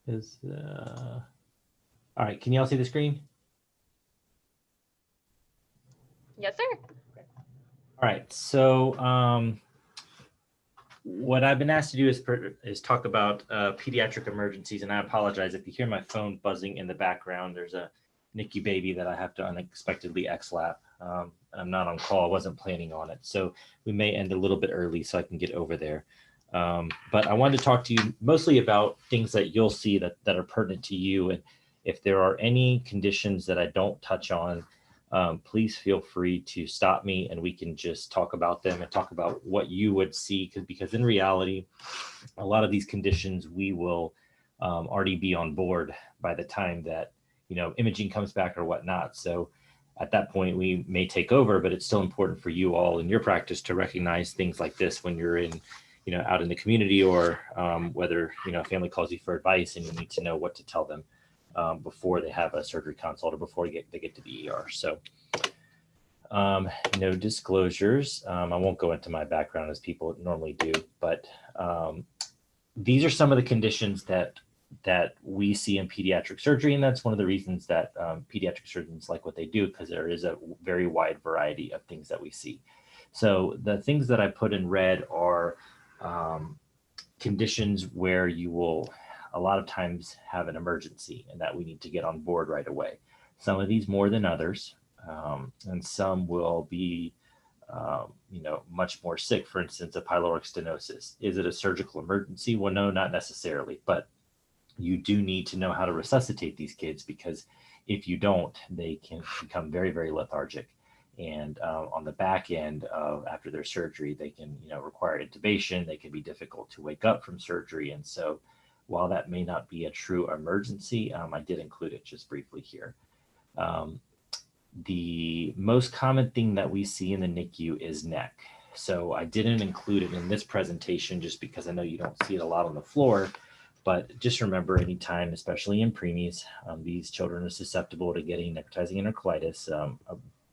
All right, can you all see the screen? Yes, sir. All right, so what I've been asked to do is talk about pediatric emergencies, and I apologize if you hear my phone buzzing in the background. There's a NICU baby that I have to unexpectedly XLAP. I'm not on call. I wasn't planning on it, so we may end a little bit early so I can get over there. But I wanted to talk to you mostly about things that you'll see that are pertinent to you, and if there are any conditions that I don't touch on, please feel free to stop me and we can just talk about them and talk about what you would see. Because in reality, a lot of these conditions we will already be on board by the time that imaging comes back or whatnot. So at that point, we may take over, but it's still important for you all in your practice to recognize things like this when you're in out in the community, or whether a family calls you for advice and you need to know what to tell them before they have a surgery consult or before they get to the ER. So no disclosures. I won't go into my background as people normally do, but these are some of the conditions that we see in pediatric surgery, and that's one of the reasons that pediatric surgeons like what they do, because there is a very wide variety of things that we see. So the things that I put in red are conditions where you will a lot of times have an emergency and that we need to get on board right away. Some of these more than others, and some will be much more sick. For instance, a pyloric stenosis. Is it a surgical emergency? Well, no, not necessarily, but you do need to know how to resuscitate these kids, because if you don't, they can become very, very lethargic. And on the back end of after their surgery, they can require intubation. They can be difficult to wake up from surgery. And so while that may not be a true emergency, I did include it just briefly here. Um, the most common thing that we see in the NICU is neck. So I didn't include it in this presentation just because I know you don't see it a lot on the floor, but just remember, anytime, especially in preemies, these children are susceptible to getting necrotizing enterocolitis,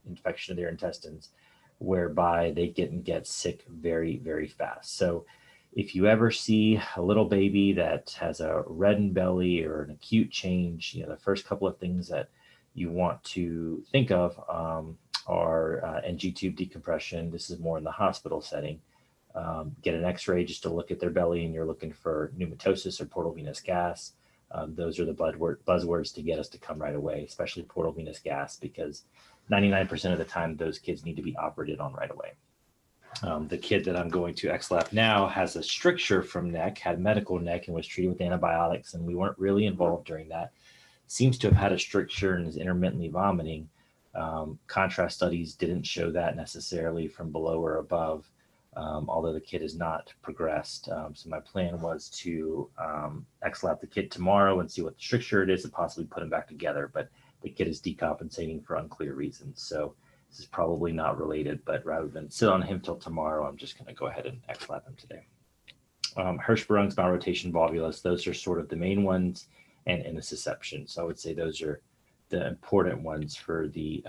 infection of their intestines, whereby they get sick very, very fast. So if you ever see a little baby that has a reddened belly or an acute change, the first couple of things that you want to think of are NG tube decompression. This is more in the hospital setting. Get an x-ray just to look at their belly and you're looking for pneumatosis or portal venous gas. Those are the buzzwords to get us to come right away, especially portal venous gas, because 99% of the time those kids need to be operated on right away. The kid that I'm going to XLAP now has a stricture from neck, had medical neck, and was treated with antibiotics, and we weren't really involved during that. Seems to have had a stricture and is intermittently vomiting. Contrast studies didn't show that necessarily from below or above, although the kid has not progressed. So my plan was to XLAP the kid tomorrow and see what the stricture it is and possibly put him back together. But the kid is decompensating for unclear reasons. So this is probably not related, but rather than sit on him till tomorrow, I'm just going to go ahead and XLAP him today. Hirschsprung's malrotation volvulus, those are sort of the main ones, and intussusception. So I would say those are the important ones for the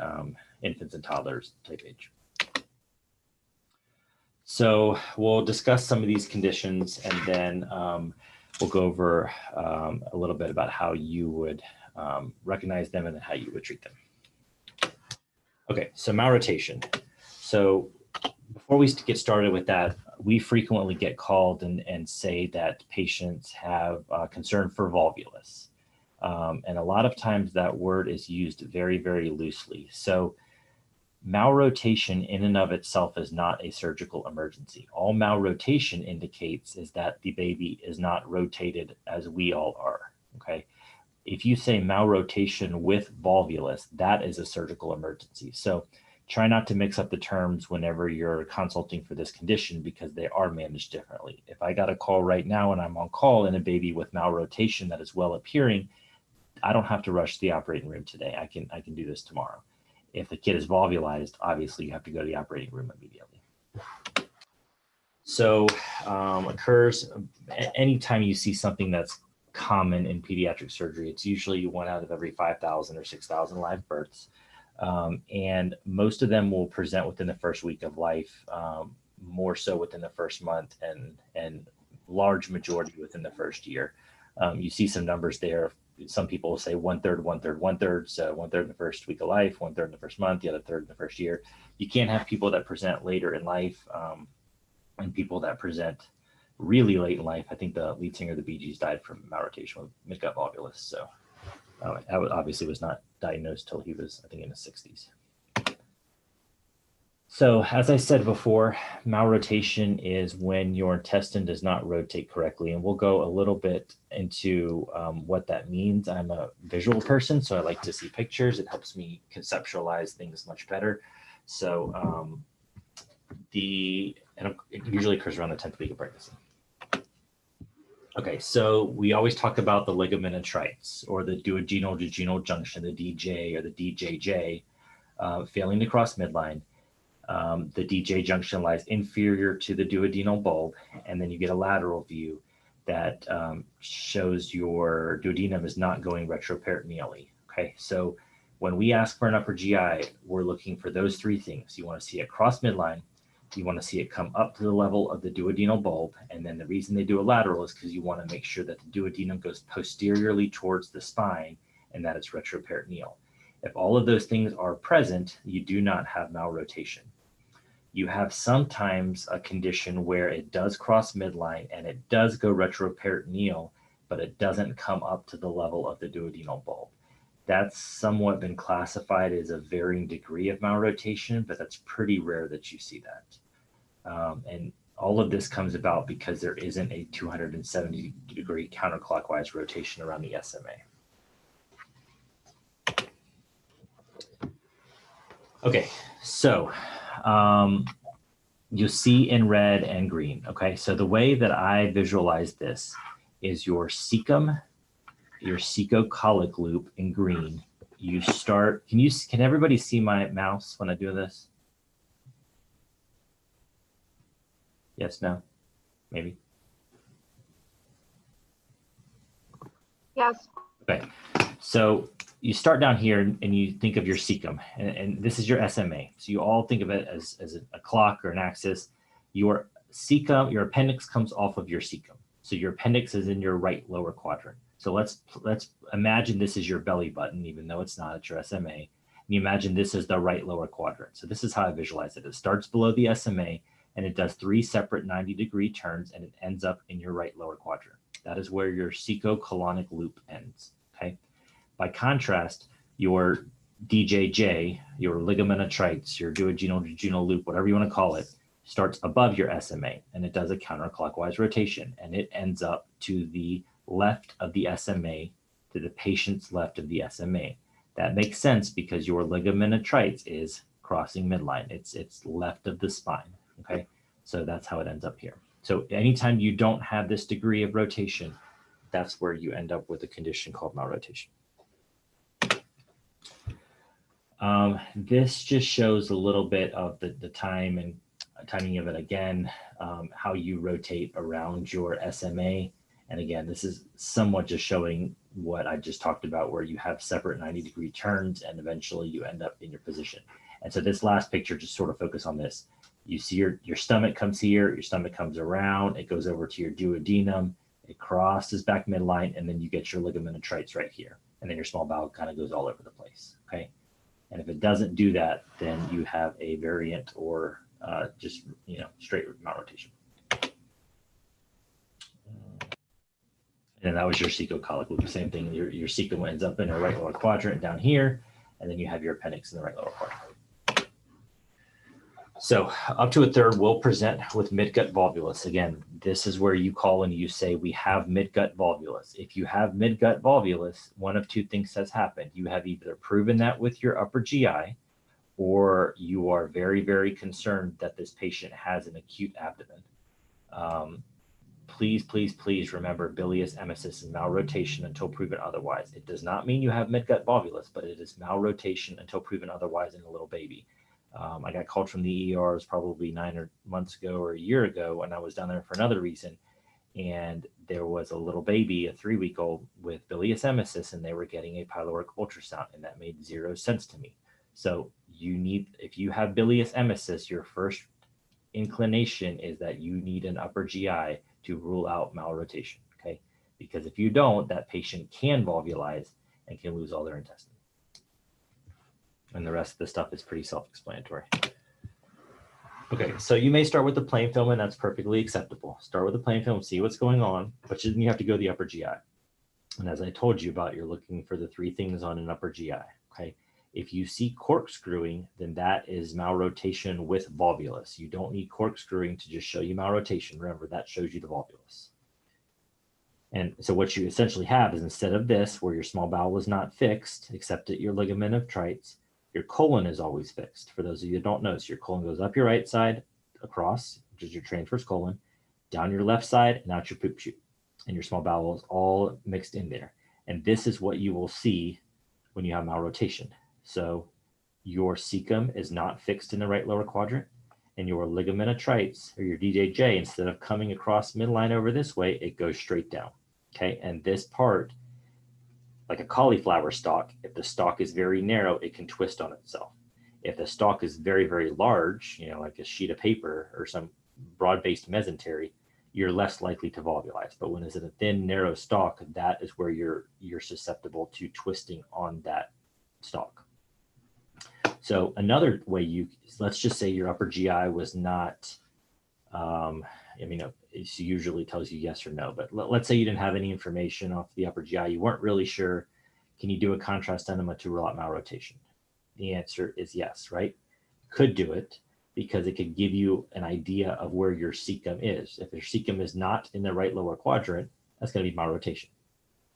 infants and toddlers type age. So we'll discuss some of these conditions, and then we'll go over a little bit about how you would recognize them and how you would treat them. Okay, so malrotation. So before we get started with that, we frequently get called and say that patients have concern for volvulus. And a lot of times that word is used very, very loosely. So malrotation in and of itself is not a surgical emergency. All malrotation indicates is that the baby is not rotated as we all are, okay? If you say malrotation with volvulus, that is a surgical emergency. So try not to mix up the terms whenever you're consulting for this condition, because they are managed differently. If I got a call right now and I'm on call in a baby with malrotation that is well appearing, I don't have to rush to the operating room today. I can do this tomorrow. If the kid is volvulized, obviously you have to go to the operating room immediately. So occurs anytime you see something that's common in pediatric surgery. It's usually 1 out of every 5,000 or 6,000 live births. And most of them will present within the first week of life, more so within the first month, and large majority within the first year. You see some numbers there. Some people will say 1/3, 1/3, 1/3. So 1/3 in the first week of life, 1/3 in the first month, the other third in the first year. You can't have people that present later in life and people that present really late in life. I think the lead singer of the Bee Gees died from malrotation with midgut volvulus. So obviously was not diagnosed till he was, I think, in his 60s. So as I said before, malrotation is when your intestine does not rotate correctly. And we'll go a little bit into what that means. I'm a visual person, so I like to see pictures. It helps me conceptualize things much better. So it usually occurs around the 10th week of pregnancy. Okay, so we always talk about the ligament of Treitz or the duodenal-jejunal junction, the DJ or the DJJ, failing to cross midline. The DJ junction lies inferior to the duodenal bulb, and then you get a lateral view that shows your duodenum is not going retroperitoneally. Okay, so when we ask for an upper GI, we're looking for those three things. You want to see it cross midline, you want to see it come up to the level of the duodenal bulb, and then the reason they do a lateral is because you want to make sure that the duodenum goes posteriorly towards the spine and that it's retroperitoneal. If all of those things are present, you do not have malrotation. You have sometimes a condition where it does cross midline and it does go retroperitoneal, but it doesn't come up to the level of the duodenal bulb. That's somewhat been classified as a varying degree of malrotation, but that's pretty rare that you see that. And all of this comes about because there isn't a 270-degree counterclockwise rotation around the SMA. Okay, so you see in red and green. Okay, so the way that I visualize this is your cecum, your cecocolic loop in green. You start, can everybody see my mouse when I do this? Yes, no, maybe? Yes. Okay, so you start down here and you think of your cecum, and this is your SMA. So you all think of it as a clock or an axis. Your cecum, your appendix comes off of your cecum. So your appendix is in your right lower quadrant. So let's imagine this is your belly button, even though it's not, it's your SMA. And you imagine this is the right lower quadrant. So this is how I visualize it. It starts below the SMA and it does 3 separate 90-degree turns and it ends up in your right lower quadrant. That is where your cecocolonic loop ends, okay? By contrast, your DJJ, your ligament of Treitz, your duodenal-jejunal loop, whatever you want to call it, starts above your SMA and it does a counterclockwise rotation and it ends up to the left of the SMA, to the patient's left of the SMA. That makes sense because your ligament of Treitz is crossing midline. It's left of the spine, okay? So that's how it ends up here. So anytime you don't have this degree of rotation, that's where you end up with a condition called malrotation. This just shows a little bit of the time and timing of it again, how you rotate around your SMA. And again, this is somewhat just showing what I just talked about, where you have separate 90-degree turns and eventually you end up in your position. And so this last picture just sort of focus on this. You see your stomach comes here, your stomach comes around, it goes over to your duodenum, it crosses back midline, and then you get your ligament of Treitz right here. And then your small bowel kind of goes all over the place, okay? And if it doesn't do that, then you have a variant or just, straight malrotation. And that was your cecocolic loop, the same thing. Your cecum ends up in a right lower quadrant down here, and then you have your appendix in the right lower quadrant. So up to a third will present with midgut volvulus. Again, this is where you call and you say, we have midgut volvulus. If you have midgut volvulus, one of two things has happened. You have either proven that with your upper GI, or you are very, very concerned that this patient has an acute abdomen. Please, please, please remember bilious emesis and malrotation until proven otherwise. It does not mean you have midgut volvulus, but it is malrotation until proven otherwise in a little baby. I got called from the ER, it was probably 9 months ago or a year ago, and I was down there for another reason. And there was a little baby, a 3-week-old with bilious emesis, and they were getting a pyloric ultrasound, and that made 0 sense to me. So if you have bilious emesis, your first inclination is that you need an upper GI to rule out malrotation, okay? because if you don't, that patient can volvulize and can lose all their intestine. And the rest of the stuff is pretty self-explanatory. Okay, so you may start with the plain film, and that's perfectly acceptable. Start with the plain film, see what's going on, but then you have to go to the upper GI. And as I told you about, you're looking for the 3 things on an upper GI, okay? If you see corkscrewing, then that is malrotation with volvulus. You don't need corkscrewing to just show you malrotation. Remember, that shows you the volvulus. And so what you essentially have is, instead of this, where your small bowel is not fixed, except at your ligament of Treitz, your colon is always fixed. For those of you that don't know, so your colon goes up your right side, across, which is your transverse colon, down your left side, and out your poop chute. And your small bowel is all mixed in there. And this is what you will see when you have malrotation. So your cecum is not fixed in the right lower quadrant, and your ligament of Treitz, or your DJJ, instead of coming across midline over this way, it goes straight down. Okay, and this part, like a cauliflower stalk, if the stalk is very narrow, it can twist on itself. If the stalk is very, very large, like a sheet of paper or some broad-based mesentery, you're less likely to volvulize. But when it's in a thin, narrow stalk, that is where you're susceptible to twisting on that stalk. So another way let's just say your upper GI was not, it usually tells you yes or no, but let's say you didn't have any information off the upper GI. You weren't really sure. Can you do a contrast enema to rule out malrotation? The answer is yes, right? Could do it because it could give you an idea of where your cecum is. If your cecum is not in the right lower quadrant, that's going to be malrotation.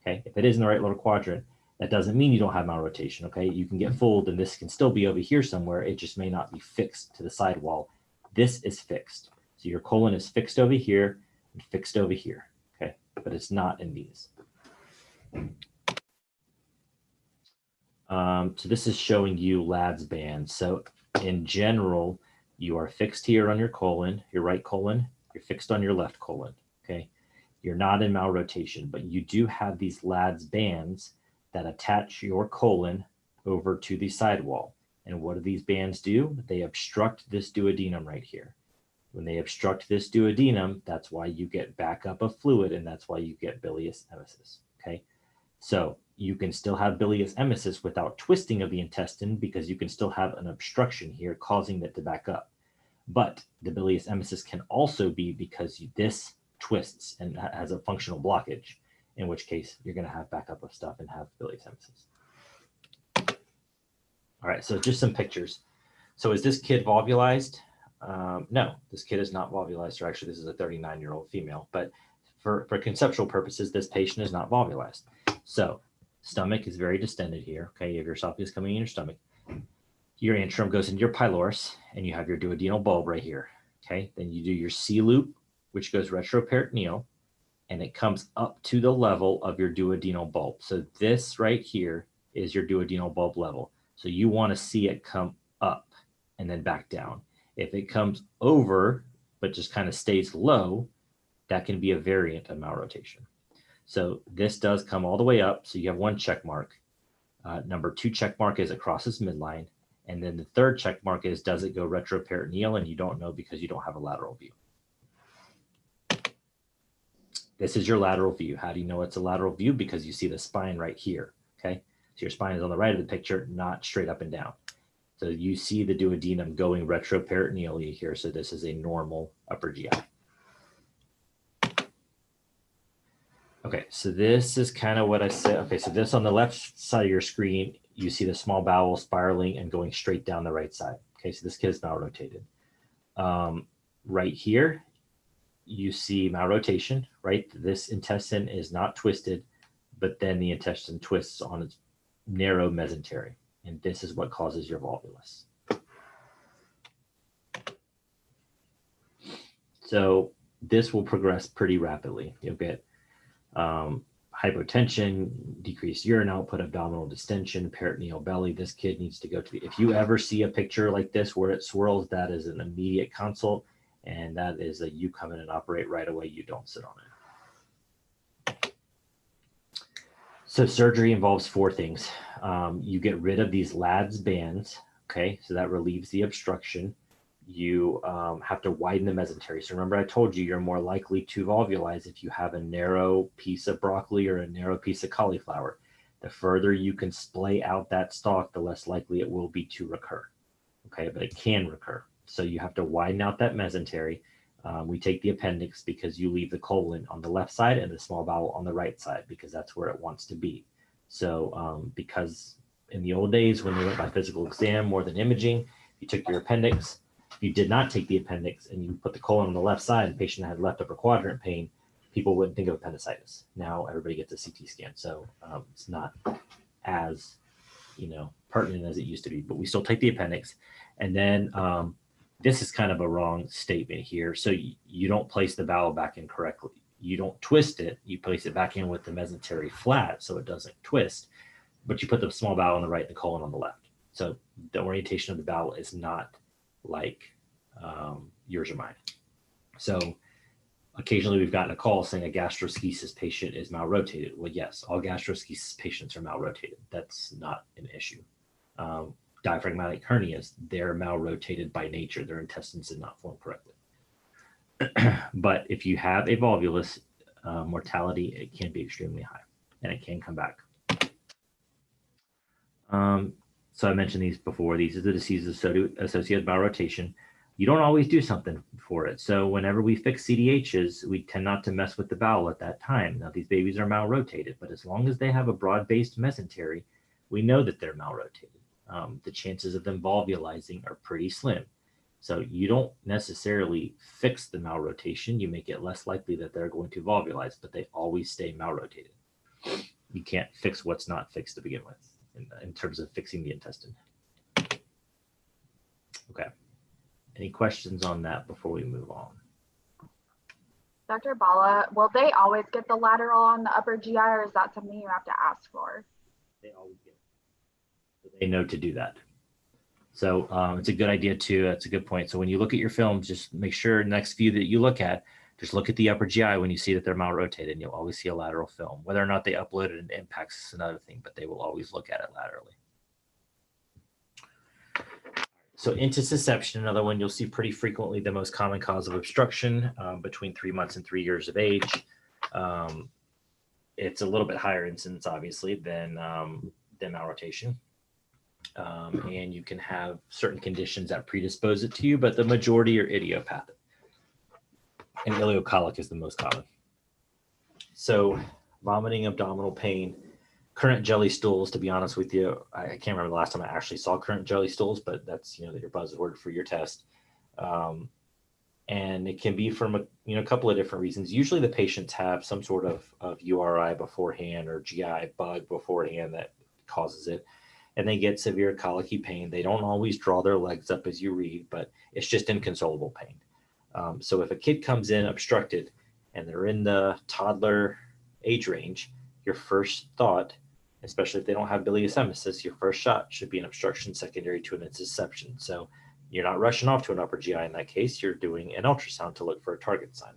Okay, if it is in the right lower quadrant, that doesn't mean you don't have malrotation. Okay, you can get fooled, and this can still be over here somewhere. It just may not be fixed to the sidewall. This is fixed. So your colon is fixed over here and fixed over here, okay? But it's not in these. So this is showing you Ladd's band. So in general, you are fixed here on your colon, your right colon, you're fixed on your left colon, okay? You're not in malrotation, but you do have these Ladd's bands that attach your colon over to the sidewall. And what do these bands do? They obstruct this duodenum right here. When they obstruct this duodenum, that's why you get backup of fluid, and that's why you get bilious emesis, okay? So you can still have bilious emesis without twisting of the intestine because you can still have an obstruction here causing it to back up. But the bilious emesis can also be because this twists and has a functional blockage, in which case you're going to have backup of stuff and have bilious emesis. All right, so just some pictures. So is this kid volvulized? No, this kid is not volvulized, or actually this is a 39-year-old female, but for conceptual purposes, this patient is not volvulized. So stomach is very distended here, okay? You have your esophagus coming in your stomach. Your antrum goes into your pylorus, and you have your duodenal bulb right here, okay? Then you do your C loop, which goes retroperitoneal, and it comes up to the level of your duodenal bulb. So this right here is your duodenal bulb level. So you want to see it come up and then back down. If it comes over, but just kind of stays low, that can be a variant of malrotation. So this does come all the way up. So you have 1 check mark. Number 2 check mark is it crosses midline. And then the 3rd check mark is, does it go retroperitoneal? And you don't know because you don't have a lateral view. This is your lateral view. How do you know it's a lateral view? Because you see the spine right here, okay? So your spine is on the right of the picture, not straight up and down. So you see the duodenum going retroperitoneally here. So this is a normal upper GI. Okay, so this is kind of what I said. Okay, so this on the left side of your screen, you see the small bowel spiraling and going straight down the right side. Okay, so this kid is malrotated. Right here, you see malrotation, right? This intestine is not twisted, but then the intestine twists on its narrow mesentery. And this is what causes your volvulus. So this will progress pretty rapidly. You'll get hypotension, decreased urine output, abdominal distension, peritoneal belly. This kid needs to go to if you ever see a picture like this where it swirls, that is an immediate consult. And that is a you come in and operate right away. You don't sit on it. So surgery involves 4 things. You get rid of these Ladd's bands. Okay, so that relieves the obstruction. you have to widen the mesentery. So remember I told you you're more likely to volvulize if you have a narrow piece of broccoli or a narrow piece of cauliflower. The further you can splay out that stalk, the less likely it will be to recur. Okay, but it can recur. So you have to widen out that mesentery. We take the appendix because you leave the colon on the left side and the small bowel on the right side because that's where it wants to be. So because in the old days when they went by physical exam more than imaging, you took your appendix. If you did not take the appendix and you put the colon on the left side and the patient had left upper quadrant pain, people wouldn't think of appendicitis. Now everybody gets a CT scan. So it's not as, pertinent as it used to be, but we still take the appendix. And then this is kind of a wrong statement here. So you don't place the bowel back in correctly. You don't twist it. You place it back in with the mesentery flat so it doesn't twist, but you put the small bowel on the right and the colon on the left. So the orientation of the bowel is not like yours or mine. So occasionally we've gotten a call saying a gastroschisis patient is malrotated. Well, yes, all gastroschisis patients are malrotated. That's not an issue. Diaphragmatic hernias, they're malrotated by nature. Their intestines did not form correctly. But if you have a volvulus, mortality, it can be extremely high and it can come back. So I mentioned these before. These are the diseases associated with malrotation. You don't always do something for it. So whenever we fix CDHs, we tend not to mess with the bowel at that time. Now, these babies are malrotated, but as long as they have a broad-based mesentery, we know that they're malrotated. The chances of them volvulizing are pretty slim. So you don't necessarily fix the malrotation. You make it less likely that they're going to volvulize, but they always stay malrotated. You can't fix what's not fixed to begin with in terms of fixing the intestine. Okay. Any questions on that before we move on? Dr. Bala, will they always get the lateral on the upper GI, or is that something you have to ask for? They always get it. So they know to do that. So it's a good idea too. That's a good point. So when you look at your films, just make sure next view that you look at, just look at the upper GI when you see that they're malrotated, and you'll always see a lateral film. Whether or not they upload it and impacts is another thing, but they will always look at it laterally. So intussusception, another one you'll see pretty frequently, the most common cause of obstruction between 3 months and 3 years of age. It's a little bit higher incidence, obviously, than malrotation. And you can have certain conditions that predispose it to you, but the majority are idiopathic. And ileocolic is the most common. So vomiting, abdominal pain, current jelly stools, to be honest with you, I can't remember the last time I actually saw current jelly stools, but that's, your buzzword for your test. And it can be from a couple of different reasons. Usually the patients have some sort of URI beforehand or GI bug beforehand that causes it. And they get severe colicky pain. They don't always draw their legs up as you read, but it's just inconsolable pain. So if a kid comes in obstructed and they're in the toddler age range, your first thought, especially if they don't have bilious emesis, your first shot should be an obstruction secondary to an intussusception. So you're not rushing off to an upper GI in that case. You're doing an ultrasound to look for a target sign.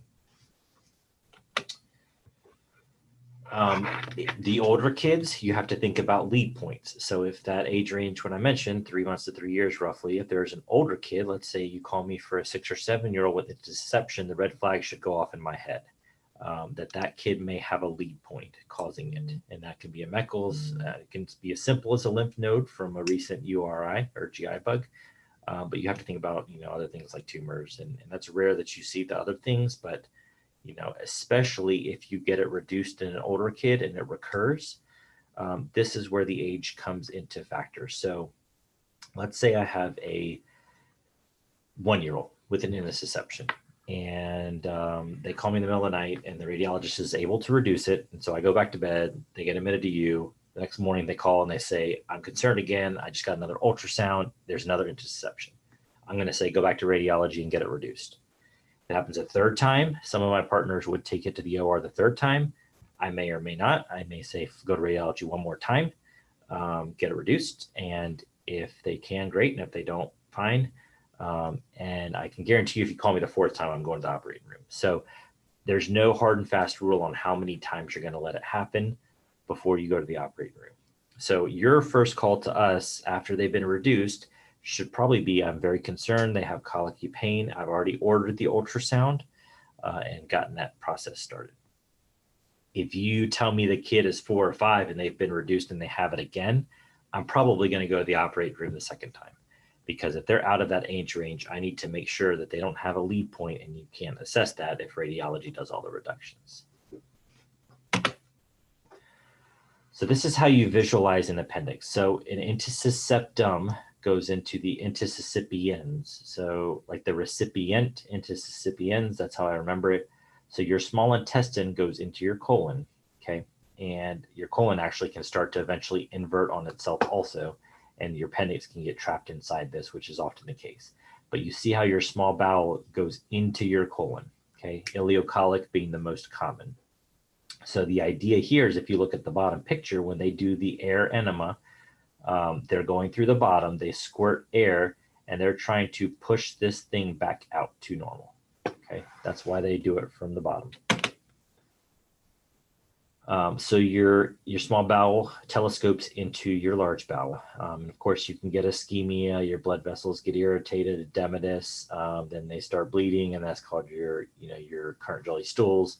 The older kids, you have to think about lead points. So if that age range, when I mentioned 3 months to 3 years roughly, if there's an older kid, let's say you call me for a 6 or 7 year old with intussusception, the red flag should go off in my head. That kid may have a lead point causing it. And that can be a Meckel's. It can be as simple as a lymph node from a recent URI or GI bug. But you have to think about, other things like tumors. And that's rare that you see the other things. But, especially if you get it reduced in an older kid and it recurs, this is where the age comes into factor. So let's say I have a 1-year-old with an intussusception. And they call me in the middle of the night and the radiologist is able to reduce it. And so I go back to bed, they get admitted to you. The next morning they call and they say, I'm concerned again. I just got another ultrasound. There's another intussusception. I'm going to say, go back to radiology and get it reduced. It happens a third time. Some of my partners would take it to the OR the third time. I may or may not. I may say, go to radiology one more time, get it reduced. And if they can, great. And if they don't, fine. And I can guarantee you, if you call me the fourth time, I'm going to the operating room. So there's no hard and fast rule on how many times you're going to let it happen before you go to the operating room. So your first call to us after they've been reduced should probably be, I'm very concerned, they have colicky pain. I've already ordered the ultrasound and gotten that process started. If you tell me the kid is 4 or 5 and they've been reduced and they have it again, I'm probably going to go to the operating room the second time, because if they're out of that age range, I need to make sure that they don't have a lead point, and you can't assess that if radiology does all the reductions. So this is how you visualize an appendix. So an intussusceptum goes into the intussuscipiens. So like the recipient, intussuscipiens, that's how I remember it. So your small intestine goes into your colon, okay? And your colon actually can start to eventually invert on itself also, and your appendix can get trapped inside this, which is often the case. But you see how your small bowel goes into your colon, okay? Ileocolic being the most common. So the idea here is, if you look at the bottom picture, when they do the air enema, they're going through the bottom, they squirt air, and they're trying to push this thing back out to normal. Okay, that's why they do it from the bottom. So your small bowel telescopes into your large bowel. Of course, you can get ischemia, your blood vessels get irritated, edematous, then they start bleeding, and that's called your current jelly stools.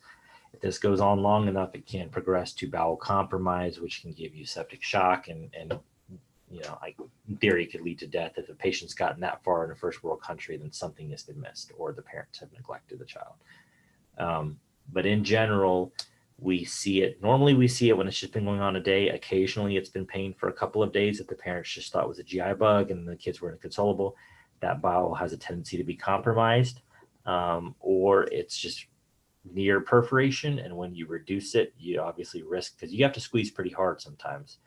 If this goes on long enough, it can progress to bowel compromise, which can give you septic shock, and in theory, it could lead to death. If the patient's gotten that far in a first world country, then something has been missed, or the parents have neglected the child. But in general, we see it. Normally, we see it when it's just been going on a day. Occasionally, it's been pain for a couple of days that the parents just thought was a GI bug, and the kids were inconsolable. That bowel has a tendency to be compromised, or it's just near perforation, and when you reduce it, you obviously risk, because you have to squeeze pretty hard sometimes,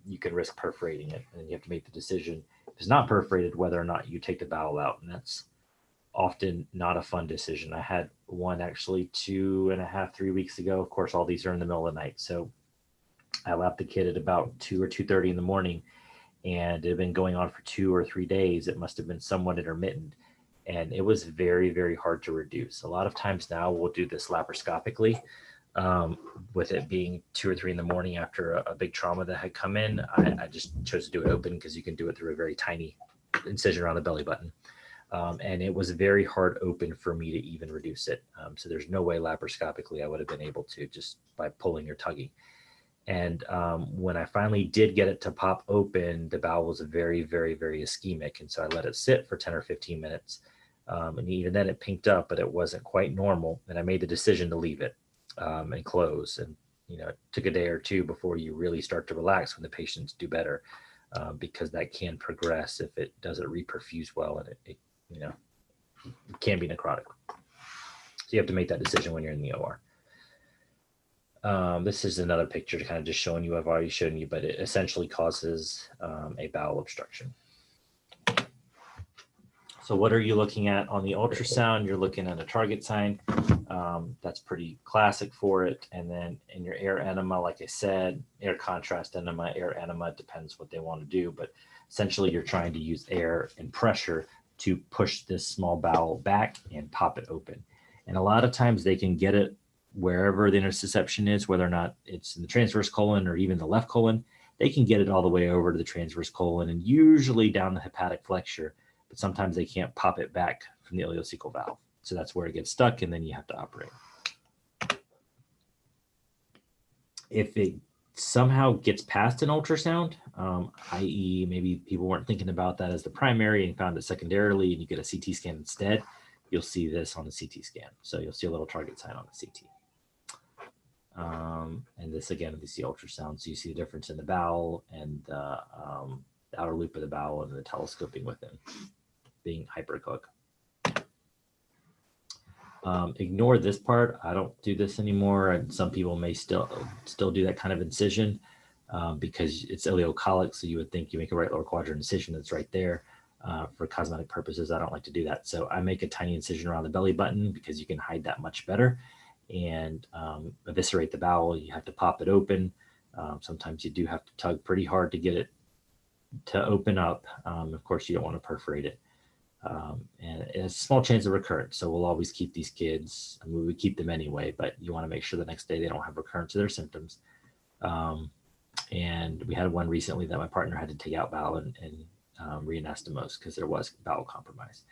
you can risk perforating it, and you have to make the decision, if it's not perforated, whether or not you take the bowel out, and that's often not a fun decision. I had one actually 2.5, 3 weeks ago. Of course, all these are in the middle of the night, so I left the kid at about 2 or 2:30 in the morning, and it had been going on for 2 or 3 days. It must have been somewhat intermittent, and it was very, very hard to reduce. A lot of times now we'll do this laparoscopically, with it being 2 or 3 in the morning after a big trauma that had come in. I just chose to do it open, because you can do it through a very tiny incision around the belly button. And it was very hard open for me to even reduce it. So there's no way laparoscopically I would have been able to, just by pulling or tugging. And when I finally did get it to pop open, the bowel was very, very, very ischemic. And so I let it sit for 10 or 15 minutes. And even then it pinked up, but it wasn't quite normal. And I made the decision to leave it and close. And, it took a day or two before you really start to relax when the patients do better, because that can progress if it doesn't reperfuse well, and it can be necrotic. So you have to make that decision when you're in the OR. This is another picture to kind of just showing you, I've already shown you, but it essentially causes a bowel obstruction. So what are you looking at on the ultrasound? You're looking at a target sign. That's pretty classic for it. And then in your air enema, like I said, air contrast enema, air enema, depends what they want to do. But essentially, you're trying to use air and pressure to push this small bowel back and pop it open. And a lot of times they can get it wherever the intussusception is, whether or not it's in the transverse colon or even the left colon. They can get it all the way over to the transverse colon and usually down the hepatic flexure. But sometimes they can't pop it back from the ileocecal valve. So that's where it gets stuck, and then you have to operate. If it somehow gets past an ultrasound, i.e. maybe people weren't thinking about that as the primary and found it secondarily, and you get a CT scan instead, you'll see this on the CT scan. So you'll see a little target sign on the CT. And this, again, we see ultrasound. So you see the difference in the bowel and the outer loop of the bowel and the telescoping within being hyperechoic. Ignore this part. I don't do this anymore, and some people may still do that kind of incision because it's ileocolic. So you would think you make a right lower quadrant incision that's right there for cosmetic purposes. I don't like to do that. So I make a tiny incision around the belly button because you can hide that much better and eviscerate the bowel. You have to pop it open. Sometimes you do have to tug pretty hard to get it to open up. Of course, you don't want to perforate it. And it's a small chance of recurrence. So we'll always keep these kids. I mean, we keep them anyway, but you want to make sure the next day they don't have recurrence of their symptoms. And we had one recently that my partner had to take out bowel and reanastomosed because there was bowel compromise.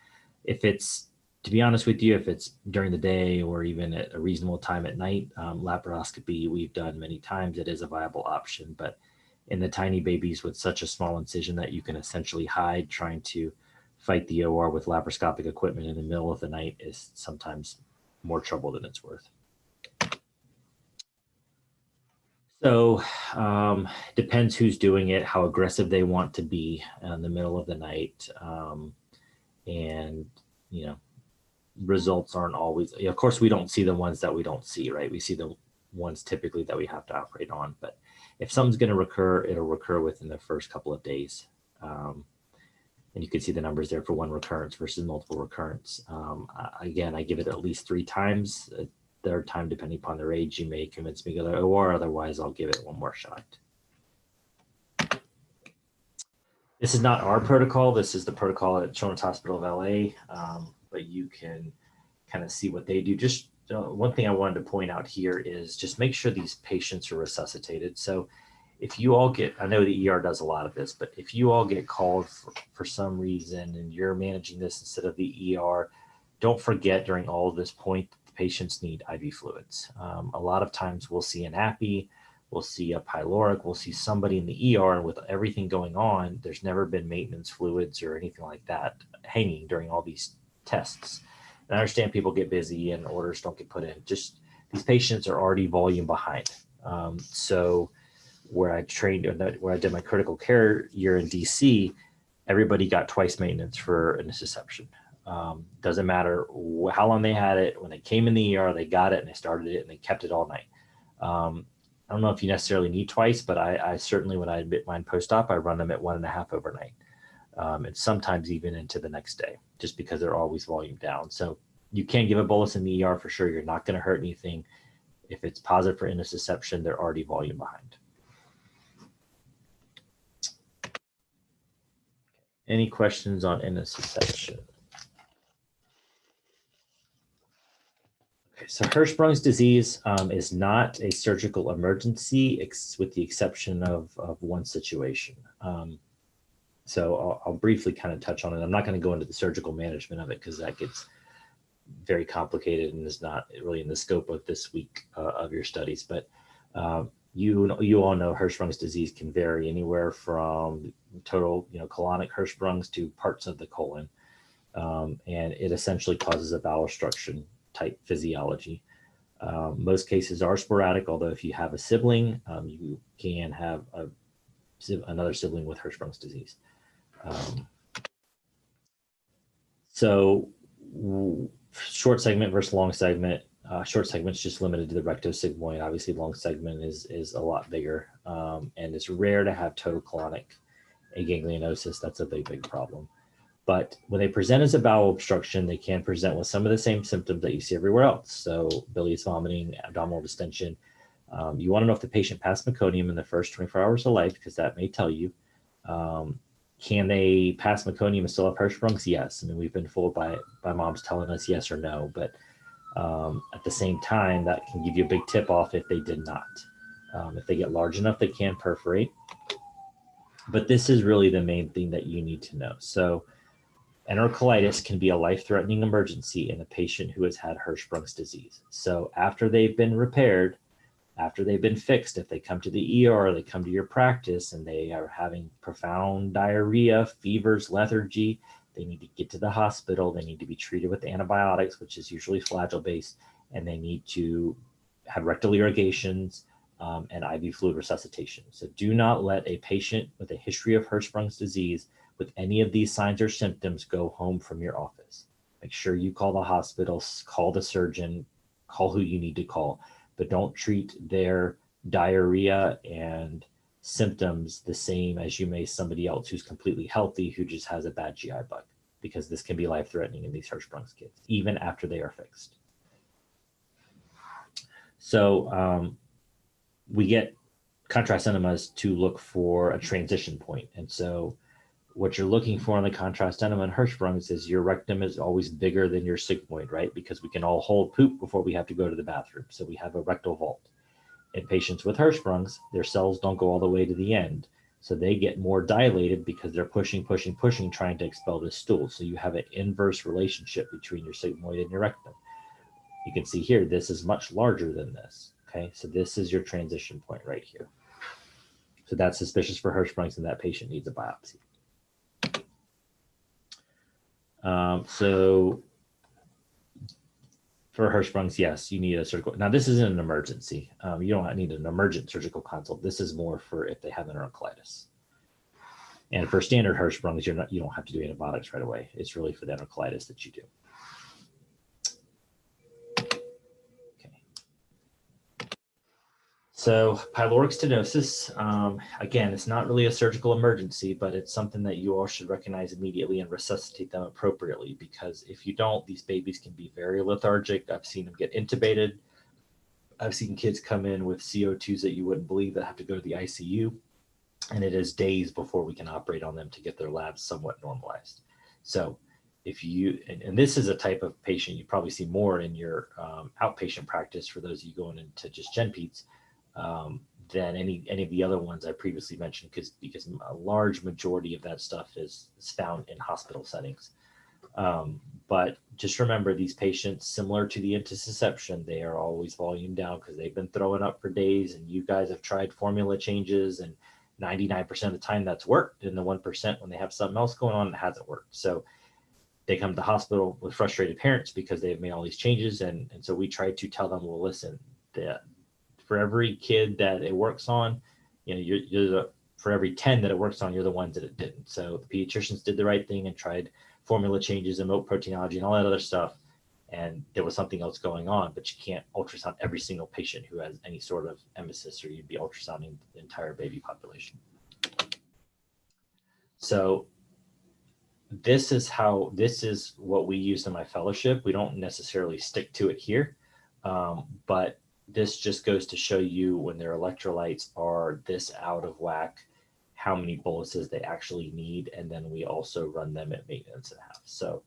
If it's, to be honest with you, if it's during the day or even at a reasonable time at night, laparoscopy we've done many times. It is a viable option, but in the tiny babies with such a small incision that you can essentially hide, trying to fight the OR with laparoscopic equipment in the middle of the night is sometimes more trouble than it's worth. So depends who's doing it, how aggressive they want to be in the middle of the night. And, you know, results aren't always, of course, we don't see the ones that we don't see, right? We see the ones typically that we have to operate on. But if something's going to recur, it'll recur within the first couple of days. And you can see the numbers there for one recurrence versus multiple recurrence. Again, I give it at least 3 times. Third time, depending upon their age, you may convince me to go to OR. Otherwise, I'll give it one more shot. This is not our protocol. This is the protocol at Children's Hospital of LA, but you can kind of see what they do. Just one thing I wanted to point out here is just make sure these patients are resuscitated. So if you all get, I know the ER does a lot of this, but if you all get called for some reason and you're managing this instead of the ER, don't forget during all of this point, the patients need IV fluids. A lot of times we'll see an appy, we'll see a pyloric, we'll see somebody in the ER, and with everything going on, there's never been maintenance fluids or anything like that hanging during all these tests. And I understand people get busy and orders don't get put in. Just these patients are already volume behind. So where I trained, where I did my critical care year in DC, everybody got twice maintenance for a nociception. Doesn't matter how long they had it. When they came in the ER, they got it and they started it and they kept it all night. I don't know if you necessarily need twice, but I certainly, when I admit mine post-op, I run them at 1.5 overnight. And sometimes even into the next day, just because they're always volume down. So you can give a bolus in the ER for sure. You're not going to hurt anything. If it's positive for intussusception, they're already volume behind. Any questions on intussusception? Okay, so Hirschsprung's disease is not a surgical emergency, with the exception of one situation. So I'll briefly kind of touch on it. I'm not going to go into the surgical management of it because that gets very complicated and is not really in the scope of this week of your studies. But you all know Hirschsprung's disease can vary anywhere from total, colonic Hirschsprung's to parts of the colon, and it essentially causes a bowel obstruction type physiology. Most cases are sporadic, although if you have a sibling, you can have another sibling with Hirschsprung's disease. So short segment versus long segment. Short segment's just limited to the rectosigmoid. Obviously, long segment is a lot bigger, and it's rare to have total colonic aganglionosis. That's a big problem. But when they present as a bowel obstruction, they can present with some of the same symptoms that you see everywhere else. So bilious vomiting, abdominal distension. You want to know if the patient passed meconium in the first 24 hours of life, because that may tell you. Can they pass meconium and still have Hirschsprung's? Yes. I mean, we've been fooled by moms telling us yes or no, but at the same time, that can give you a big tip off if they did not. If they get large enough, they can perforate. But this is really the main thing that you need to know. So enterocolitis can be a life-threatening emergency in a patient who has had Hirschsprung's disease. So after they've been repaired, after they've been fixed, if they come to the ER, they come to your practice and they are having profound diarrhea, fevers, lethargy, they need to get to the hospital. They need to be treated with antibiotics, which is usually flagyl-based, and they need to have rectal irrigations and IV fluid resuscitation. So do not let a patient with a history of Hirschsprung's disease with any of these signs or symptoms go home from your office. Make sure you call the hospital, call the surgeon, call who you need to call, but don't treat their diarrhea and symptoms the same as you may somebody else who's completely healthy who just has a bad GI bug, because this can be life-threatening in these Hirschsprung's kids, even after they are fixed. So we get contrast enemas to look for a transition point. And so what you're looking for in the contrast enema in Hirschsprung's is your rectum is always bigger than your sigmoid, right? Because we can all hold poop before we have to go to the bathroom. So we have a rectal vault. In patients with Hirschsprung's, their cells don't go all the way to the end. So they get more dilated because they're pushing, trying to expel this stool. So you have an inverse relationship between your sigmoid and your rectum. You can see here, this is much larger than this. Okay, so this is your transition point right here. So that's suspicious for Hirschsprung's, and that patient needs a biopsy. So for Hirschsprung's, yes, you need a surgical. Now, this isn't an emergency. You don't need an emergent surgical consult. This is more for if they have enterocolitis. And for standard Hirschsprung's, you don't have to do antibiotics right away. It's really for the enterocolitis that you do. So pyloric stenosis, again, it's not really a surgical emergency, but it's something that you all should recognize immediately and resuscitate them appropriately, because if you don't, these babies can be very lethargic. I've seen them get intubated. I've seen kids come in with CO2s that you wouldn't believe that have to go to the ICU, and it is days before we can operate on them to get their labs somewhat normalized. So if you, and this is a type of patient you probably see more in your outpatient practice for those of you going into just gen peds, than any of the other ones I previously mentioned, because a large majority of that stuff is found in hospital settings. But just remember, these patients, similar to the intussusception, they are always volume down because they've been throwing up for days, and you guys have tried formula changes, and 99% of the time that's worked, and the 1% when they have something else going on, it hasn't worked. So they come to the hospital with frustrated parents because they've made all these changes, and so we try to tell them, well, listen, for every kid that it works on, for every 10 that it works on, you're the ones that it didn't. So the pediatricians did the right thing and tried formula changes and milk proteinology and all that other stuff, and there was something else going on. But you can't ultrasound every single patient who has any sort of emesis, or you'd be ultrasounding the entire baby population. So this is what we use in my fellowship. We don't necessarily stick to it here, but this just goes to show you when their electrolytes are this out of whack, how many boluses they actually need. And then we also run them at maintenance and a half. So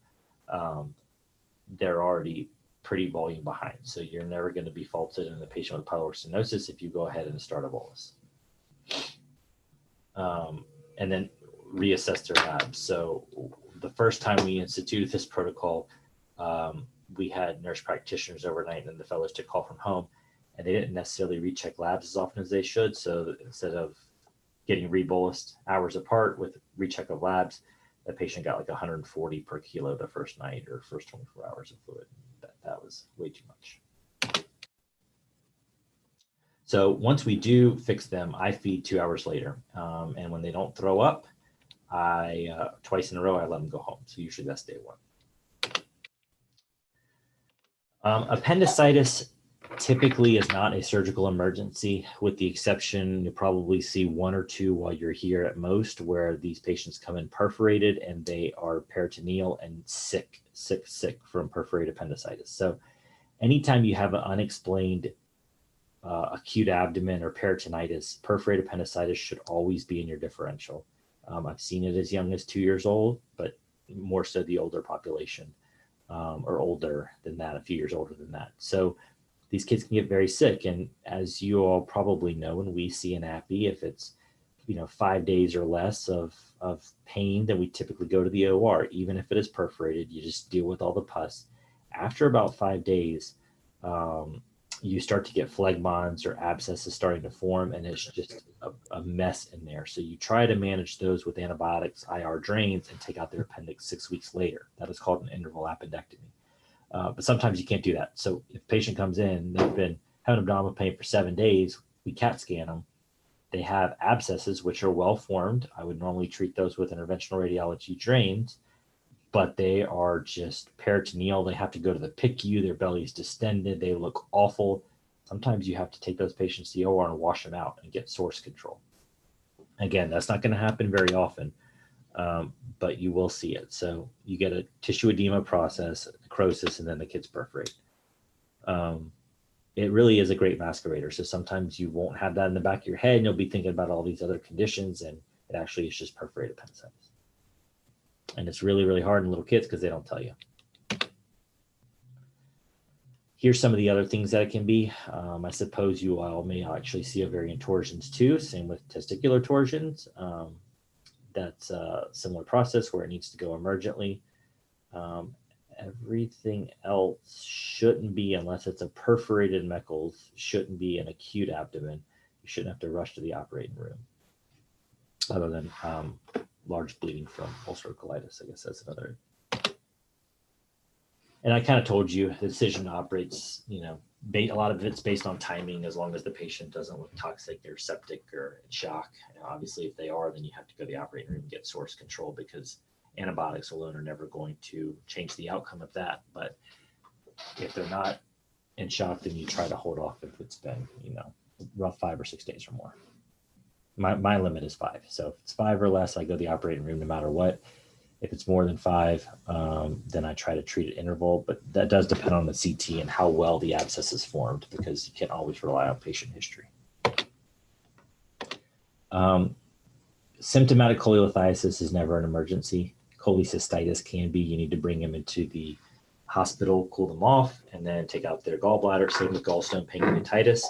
they're already pretty volume behind. So you're never going to be faulted in a patient with pyloric stenosis if you go ahead and start a bolus. And then reassess their labs. So the first time we instituted this protocol, we had nurse practitioners overnight, and the fellows took call from home, and they didn't necessarily recheck labs as often as they should. So instead of getting rebolused hours apart with recheck of labs, the patient got like 140 per kilo the first night or first 24 hours of fluid. That was way too much. So once we do fix them, I feed 2 hours later. And when they don't throw up, twice in a row, I let them go home. So usually that's day one. Appendicitis typically is not a surgical emergency, with the exception, you'll probably see 1 or 2 while you're here at most, where these patients come in perforated and they are peritoneal and sick from perforated appendicitis. So anytime you have an unexplained acute abdomen or peritonitis, perforated appendicitis should always be in your differential. I've seen it as young as 2 years old, but more so the older population, or older than that, a few years older than that. So these kids can get very sick. And as you all probably know, when we see an appy, if it's 5 days or less of pain, then we typically go to the OR. Even if it is perforated, you just deal with all the pus. After about 5 days, you start to get phlegmons or abscesses starting to form, and it's just a mess in there. So you try to manage those with antibiotics, IR drains, and take out their appendix 6 weeks later. That is called an interval appendectomy. But sometimes you can't do that. So if a patient comes in, they've been having abdominal pain for 7 days, we CAT scan them. They have abscesses, which are well formed. I would normally treat those with interventional radiology drains, but they are just peritoneal. They have to go to the PICU. Their belly is distended. They look awful. Sometimes you have to take those patients to the OR and wash them out and get source control. Again, that's not going to happen very often, but you will see it. So you get a tissue edema process, necrosis, and then the kids perforate. It really is a great masquerader. So sometimes you won't have that in the back of your head, and you'll be thinking about all these other conditions, and it actually is just perforated appendicitis. And it's really, really hard in little kids because they don't tell you. Here's some of the other things that it can be. I suppose you all may actually see ovarian torsions too. Same with testicular torsions. That's a similar process where it needs to go emergently. Everything else shouldn't be, unless it's a perforated Meckel's, shouldn't be an acute abdomen. You shouldn't have to rush to the operating room, other than large bleeding from ulcerative colitis. I guess that's another. And I kind of told you the decision operates, a lot of it's based on timing, as long as the patient doesn't look toxic or septic or in shock. Obviously, if they are, then you have to go to the operating room and get source control, because antibiotics alone are never going to change the outcome of that. But if they're not in shock, then you try to hold off if it's been, rough 5 or 6 days or more. My limit is 5. So if it's 5 or less, I go to the operating room no matter what. If it's more than 5, then I try to treat at interval, but that does depend on the CT and how well the abscess is formed, because you can't always rely on patient history. Symptomatic cholelithiasis is never an emergency. Cholecystitis can be. You need to bring them into the hospital, cool them off, and then take out their gallbladder. Same with gallstone pancreatitis.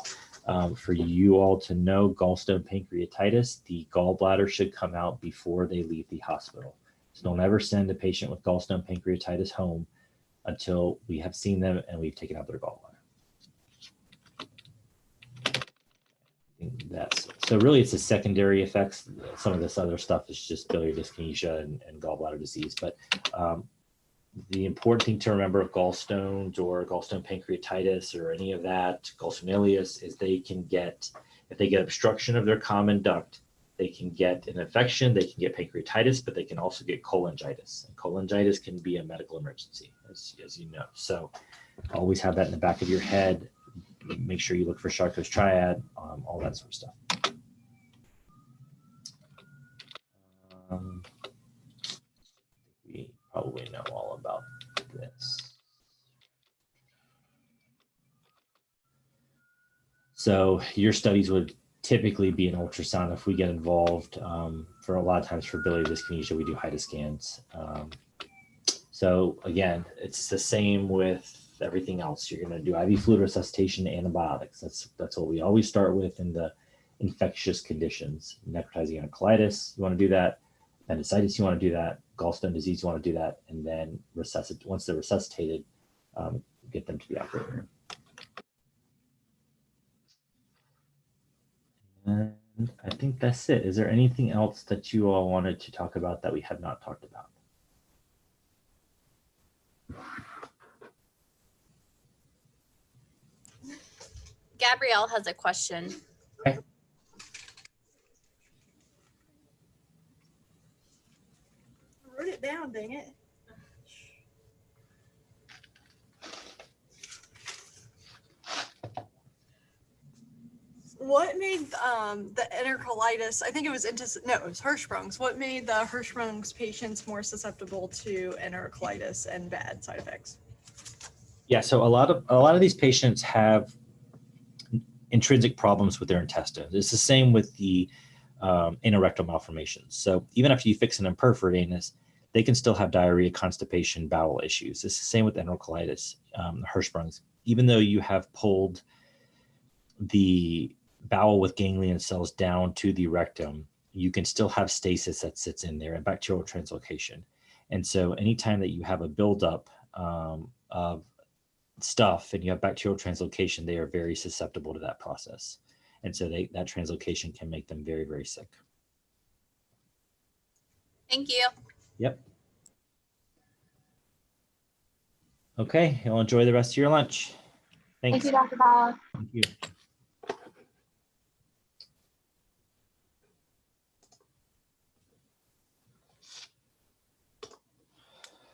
For you all to know, gallstone pancreatitis, the gallbladder should come out before they leave the hospital. So don't ever send a patient with gallstone pancreatitis home until we have seen them and we've taken out their gallbladder. So really it's the secondary effects. Some of this other stuff is just biliary dyskinesia and gallbladder disease. But the important thing to remember of gallstones or gallstone pancreatitis or any of that, gallstone ileus, is they can get, if they get obstruction of their common duct, they can get an infection, they can get pancreatitis, but they can also get cholangitis. And cholangitis can be a medical emergency, as you know. So always have that in the back of your head. Make sure you look for Charcot's triad, all that sort of stuff. We probably know all about this. So your studies would typically be an ultrasound. If we get involved, for a lot of times for biliary dyskinesia, we do HIDA scans. So again, it's the same with everything else. You're going to do IV fluid resuscitation, antibiotics. That's what we always start with in the infectious conditions. Necrotizing colitis, you want to do that. Appendicitis, you want to do that. Gallstone disease, you want to do that. And then once they're resuscitated, get them to the operating room. And I think that's it. Is there anything else that you all wanted to talk about that we have not talked about? Gabrielle has a question. Okay. I wrote it down, dang it. What made the enterocolitis, I think it was it was Hirschsprung's. What made the Hirschsprung's patients more susceptible to enterocolitis and bad side effects? Yeah, so a lot of these patients have intrinsic problems with their intestines. It's the same with the anorectal malformations. So even after you fix an imperforate anus, they can still have diarrhea, constipation, bowel issues. It's the same with enterocolitis, Hirschsprung's. Even though you have pulled the bowel with ganglion cells down to the rectum, you can still have stasis that sits in there and bacterial translocation. And so anytime that you have a buildup of stuff and you have bacterial translocation, they are very susceptible to that process. And so that translocation can make them very, very sick. Thank you. Yep. Okay, you'll enjoy the rest of your lunch. Thanks. Thank you, Dr. Bala. Thank you.